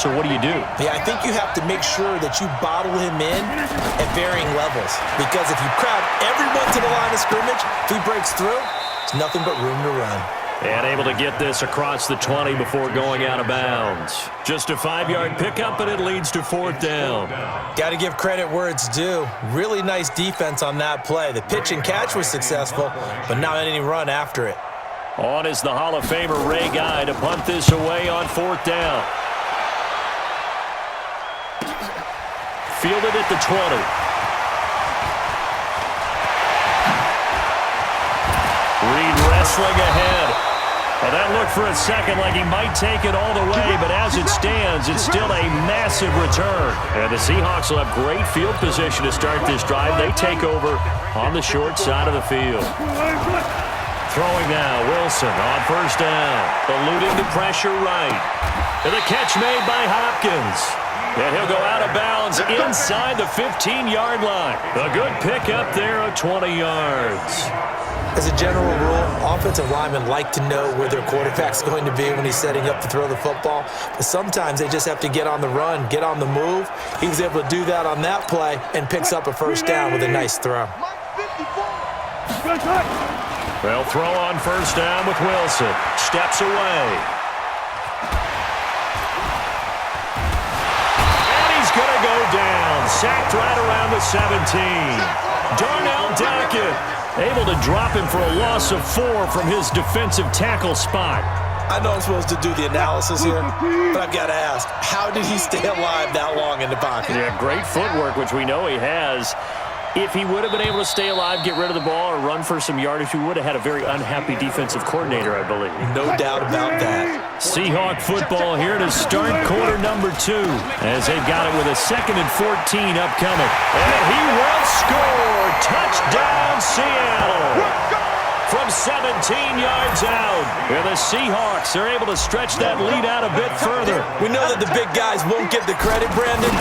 so what do you do? Yeah, I think you have to make sure that you bottle him in at varying levels. Because if you crowd everyone to the line of scrimmage, if he breaks through, there's nothing but room to run. And able to get this across the 20 before going out of bounds. Just a 5-yard pickup, and it leads to 4th down. Got to give credit where it's due. Really nice defense on that play. The pitch and catch was successful, but not any run after it. On is the Hall of Famer Ray Guy to punt this away on 4th down. Fielded at the 20. Reed wrestling ahead. Well, that looked for a second like he might take it all the way, but as it stands, it's still a massive return. And the Seahawks will have great field position to start this drive. They take over on the short side of the field. Throwing now, Wilson on 1st down. Eluding the pressure right. And the catch made by Hopkins. And he'll go out of bounds inside the 15-yard line. A good pickup there of 20 yards. As a general rule, offensive linemen like to know where their quarterback's going to be when he's setting up to throw the football. But sometimes they just have to get on the run, get on the move. He was able to do that on that play and picks up a 1st down with a nice throw. They'll throw on 1st down with Wilson. Steps away. And he's going to go down. Sacked right around the 17. Darnell Dockett able to drop him for a loss of 4 from his defensive tackle spot. I know I'm supposed to do the analysis here, but I've got to ask, how did he stay alive that long in the pocket? Yeah, great footwork, which we know he has. If he would have been able to stay alive, get rid of the ball, or run for some yardage, we would have had a very unhappy defensive coordinator, I believe. No doubt about that. Seahawk football here to start quarter number 2, as they've got it with a 2nd and 14 upcoming. And he will score! Touchdown, Seattle! From 17 yards out. And the Seahawks are able to stretch that lead out a bit further. We know that the big guys won't get the credit, Brandon,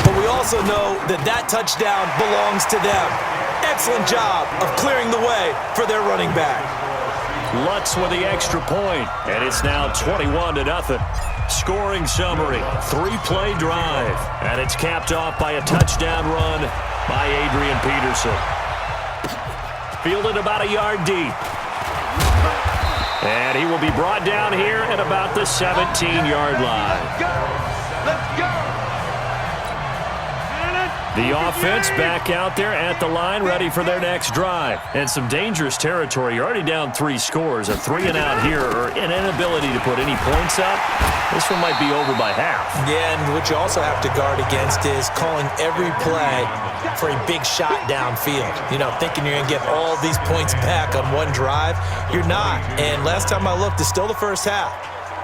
but we also know that that touchdown belongs to them. Excellent job of clearing the way for their running back. Lutz with the extra point, and it's now 21-0. Scoring summary, 3-play drive, and it's capped off by a touchdown run by Adrian Peterson. Fielded about a yard deep. And he will be brought down here at about the 17-yard line. Let's go! The offense back out there at the line, ready for their next drive. And some dangerous territory. You're already down 3 scores. A 3-and-out here, or an inability to put any points up. This one might be over by half. Yeah, and what you also have to guard against is calling every play for a big shot downfield. You know, thinking you're going to get all these points back on one drive. You're not. And last time I looked, it's still the first half.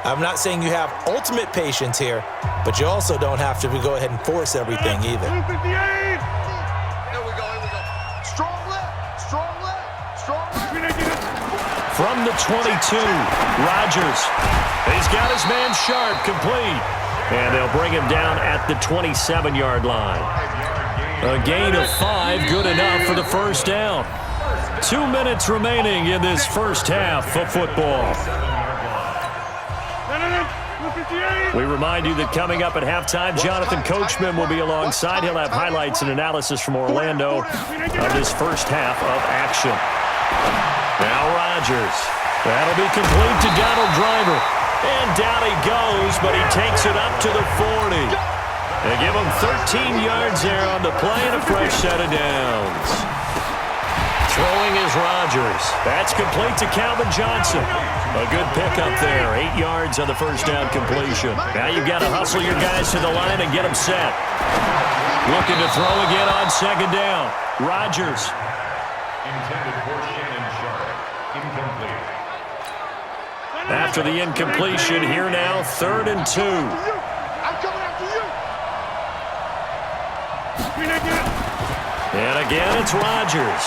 I'm not saying you have ultimate patience here, but you also don't have to go ahead and force everything either. Here we go, here we go. Strong left, strong left, strong left. From the 22, Rodgers. He's got his man Sharp complete. And they'll bring him down at the 27-yard line. A gain of 5, good enough for the 1st down. 2 minutes remaining in this first half of football. We remind you that coming up at halftime, Jonathan Coachman will be alongside. He'll have highlights and analysis from Orlando of this first half of action. Now Rodgers. That'll be complete to Donald Driver. And down he goes, but he takes it up to the 40. They give him 13 yards there on the play and a fresh set of downs. Throwing is Rodgers. That's complete to Calvin Johnson. A good pickup there. 8 yards on the first down completion. Now you've got to hustle your guys to the line and get them set. Looking to throw again on 2nd down. Rodgers. Intended for Shannon Sharp. Incomplete. After the incompletion, here now, 3rd and 2. I'm coming after you. And again, it's Rodgers.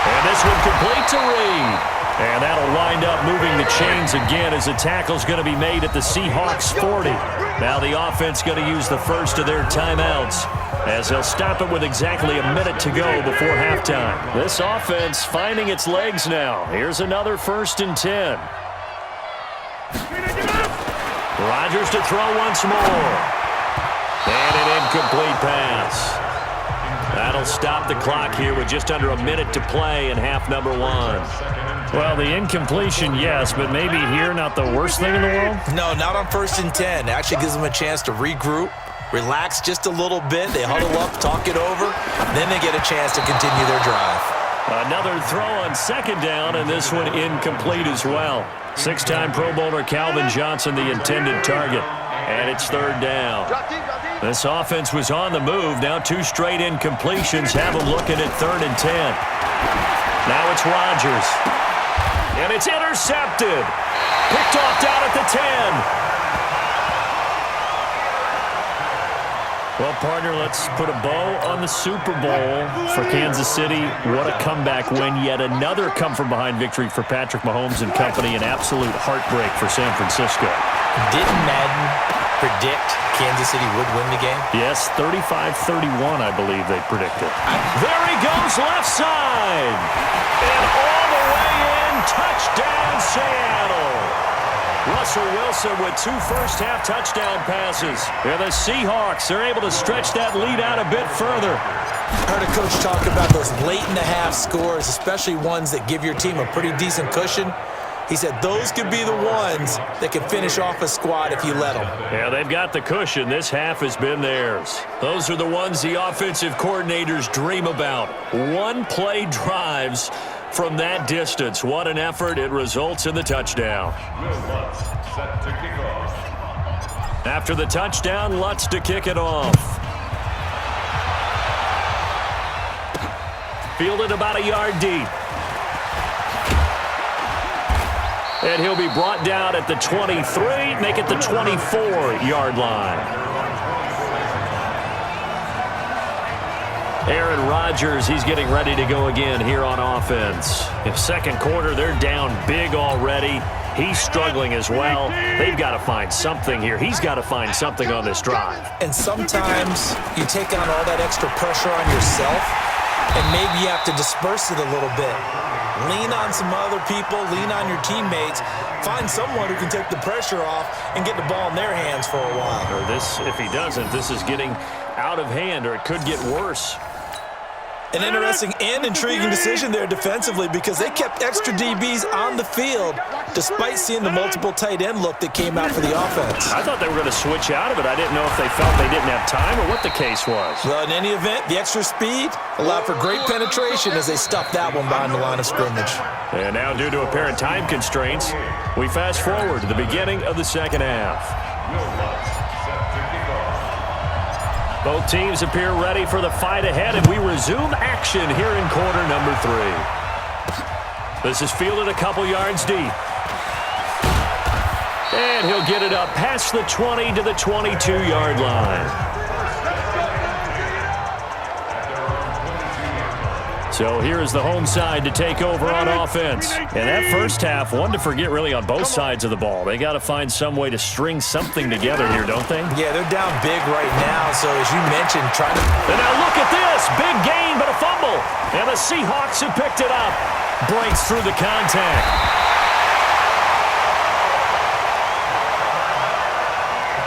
And this one complete to Reed. And that'll wind up moving the chains again as the tackle's going to be made at the Seahawks 40. Now the offense going to use the first of their timeouts as they'll stop it with exactly a minute to go before halftime. This offense finding its legs now. Here's another 1st and 10. Rodgers to throw once more. And an incomplete pass. That'll stop the clock here with just under a minute to play in half number 1. Well, the incompletion, yes, but maybe here not the worst thing in the world? No, not on 1st and 10. It actually gives them a chance to regroup, relax just a little bit. They huddle up, talk it over, then they get a chance to continue their drive. Another throw on 2nd down, and this one incomplete as well. 6-time Pro Bowler Calvin Johnson, the intended target. And it's 3rd down. This offense was on the move. Now 2 straight incompletions have them looking at 3rd and 10. Now it's Rodgers. And it's intercepted. Picked off down at the 10. Well, partner, let's put a bow on the Super Bowl for Kansas City. What a comeback win. Yet another come-from-behind victory for Patrick Mahomes and company. An absolute heartbreak for San Francisco. Didn't Madden predict Kansas City would win the game? Yes, 35-31, I believe they predicted. There he goes, left side. And all the way in, touchdown Seattle. Russell Wilson with 2 first-half touchdown passes. And the Seahawks are able to stretch that lead out a bit further. I heard a coach talk about those late-in-the-half scores, especially ones that give your team a pretty decent cushion. He said those could be the ones that can finish off a squad if you let them. Yeah, they've got the cushion. This half has been theirs. Those are the ones the offensive coordinators dream about. One-play drives from that distance. What an effort. It results in the touchdown. Lutz set to kick off. After the touchdown, Lutz to kick it off. Fielded about a yard deep. And he'll be brought down at the 23, make it the 24-yard line. Aaron Rodgers, he's getting ready to go again here on offense. In 2nd quarter, they're down big already. He's struggling as well. They've got to find something here. He's got to find something on this drive. And sometimes you take on all that extra pressure on yourself, and maybe you have to disperse it a little bit. Lean on some other people, lean on your teammates, find someone who can take the pressure off and get the ball in their hands for a while. Or this, if he doesn't, this is getting out of hand, or it could get worse. An interesting and intriguing decision there defensively because they kept extra DBs on the field despite seeing the multiple tight end look that came out for the offense. I thought they were going to switch out of it. I didn't know if they felt they didn't have time or what the case was. Well, in any event, the extra speed allowed for great penetration as they stuffed that one behind the line of scrimmage. And now, due to apparent time constraints, we fast forward to the beginning of the 2nd half. Both teams appear ready for the fight ahead, and we resume action here in quarter number 3. This is fielded a couple yards deep. And he'll get it up past the 20 to the 22-yard line. So here is the home side to take over on offense. And that first half, one to forget really on both sides of the ball. They got to find some way to string something together here, don't they? Yeah, they're down big right now. So as you mentioned, trying to... And now look at this. Big gain, but a fumble. And the Seahawks have picked it up. Breaks through the contact.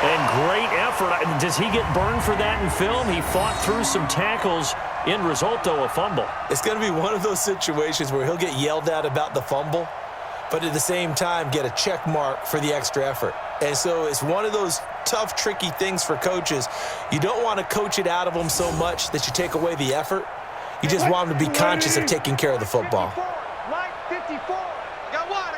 And great effort. Does he get burned for that in film? He fought through some tackles. End result, though, a fumble. It's going to be one of those situations where he'll get yelled at about the fumble, but at the same time get a check mark for the extra effort. And so it's one of those tough, tricky things for coaches. You don't want to coach it out of them so much that you take away the effort. You just want them to be conscious of taking care of the football. Mike, 54. I got one.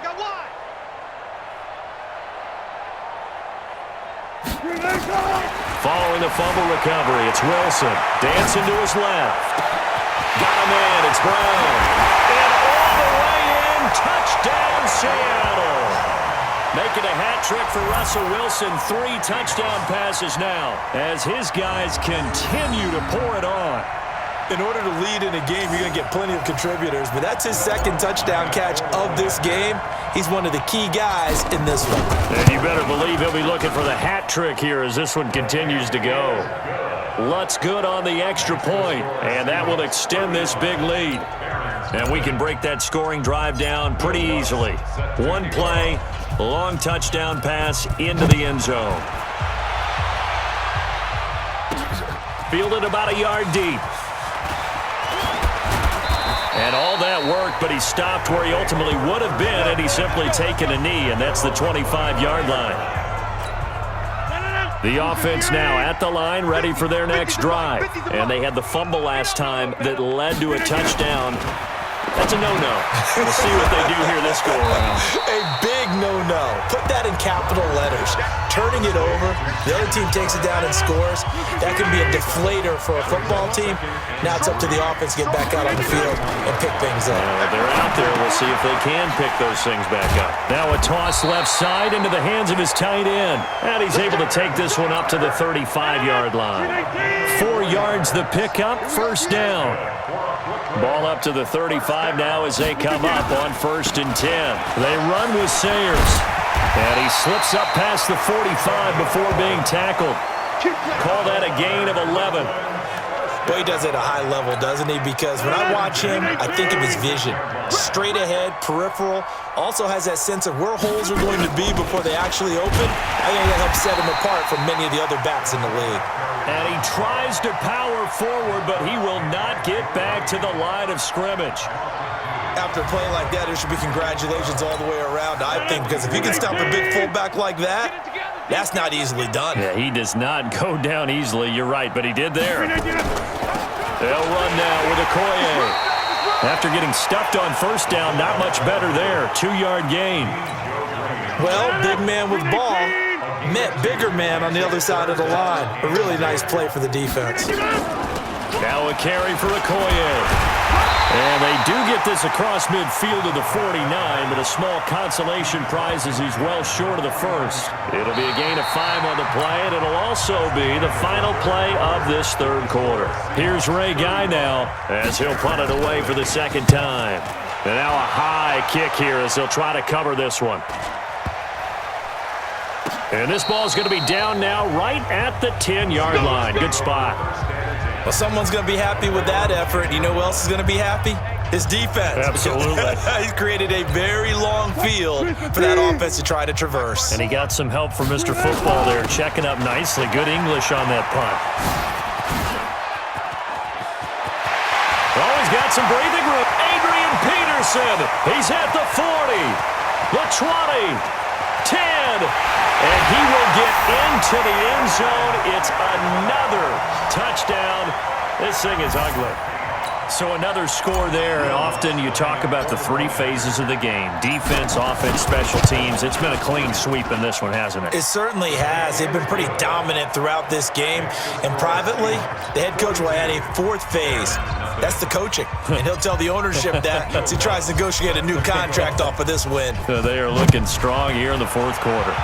Following the fumble recovery, it's Wilson. Dancing to his left. Got him in. It's Brown. And all the way in. Touchdown, Seattle. Making a hat trick for Russell Wilson. 3 touchdown passes now as his guys continue to pour it on. In order to lead in a game, you're going to get plenty of contributors, but that's his 2nd touchdown catch of this game. He's one of the key guys in this one. And you better believe he'll be looking for the hat trick here as this one continues to go. Lutz good on the extra point, and that will extend this big lead. And we can break that scoring drive down pretty easily. One play, Long touchdown pass into the end zone. Fielded about a yard deep. And all that worked, but he stopped where he ultimately would have been had he simply taken a knee, and that's the 25-yard line. The offense now at the line, ready for their next drive. And they had the fumble last time that led to a touchdown. That's a no-no. We'll see what they do here this go-around. A big no-no. Put that in capital letters. Turning it over, the other team takes it down and scores. That can be a deflator for a football team. Now it's up to the offense to get back out on the field and pick things up. They're out there. We'll see if they can pick those things back up. Now a toss left side into the hands of his tight end. And he's able to take this one up to the 35-yard line. 4 yards the pickup, first down. Ball up to the 35 now as they come up on 1st and 10. They run with Sayers. And he slips up past the 45 before being tackled. Call that a gain of 11. Well, he does it at a high level, doesn't he? Because when I watch him, I think of his vision. Straight ahead, peripheral. Also has that sense of where holes are going to be before they actually open. I think that helps set him apart from many of the other backs in the league. And he tries to power forward, but he will not get back to the line of scrimmage. After a play like that, there should be congratulations all the way around, I think, because if you can stop a big fullback like that, that's not easily done. Yeah, he does not go down easily. You're right, but he did there. They'll run now with Okoye. After getting stuffed on first down, not much better there. 2-yard gain. Well, big man with ball met bigger man on the other side of the line. A really nice play for the defense. Now a carry for Okoye. And they do get this across midfield to the 49, but a small consolation prize as he's well short of the first. It'll be a gain of 5 on the play, and it'll also be the final play of this third quarter. Here's Ray Guy now as he'll punt it away for the second time. And now a high kick here as they'll try to cover this one. And this ball's going to be down now right at the 10-yard line. Good spot. Well, someone's going to be happy with that effort. You know who else is going to be happy? His defense. Absolutely. He's created a very long field for that offense to try to traverse. And he got some help from Mr. Football there, checking up nicely. Good English on that punt. Oh, he's got some breathing room. Adrian Peterson. He's at the 40, the 20. 10, and he will get into the end zone. It's another touchdown. This thing is ugly. So another score there, and often you talk about the 3 phases of the game. Defense, offense, special teams. It's been a clean sweep in this one, hasn't it? It certainly has. They've been pretty dominant throughout this game. And privately, the head coach will add a 4th phase. That's the coaching. And he'll tell the ownership that as he tries to negotiate a new contract off of this win. So they are looking strong here in the 4th quarter.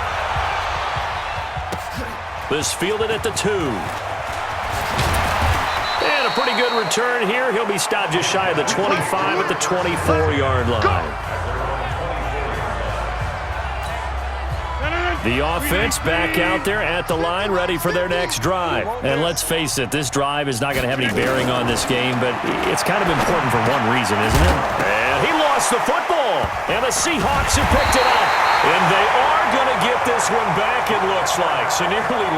This fielded at the 2. And a pretty good return here. He'll be stopped just shy of the 25 at the 24-yard line. The offense back out there at the line, ready for their next drive. And let's face it, this drive is not going to have any bearing on this game, but it's kind of important for one reason, isn't it? And he lost the football, and the Seahawks have picked it up. And they are going to get this one back, it looks like. So nearly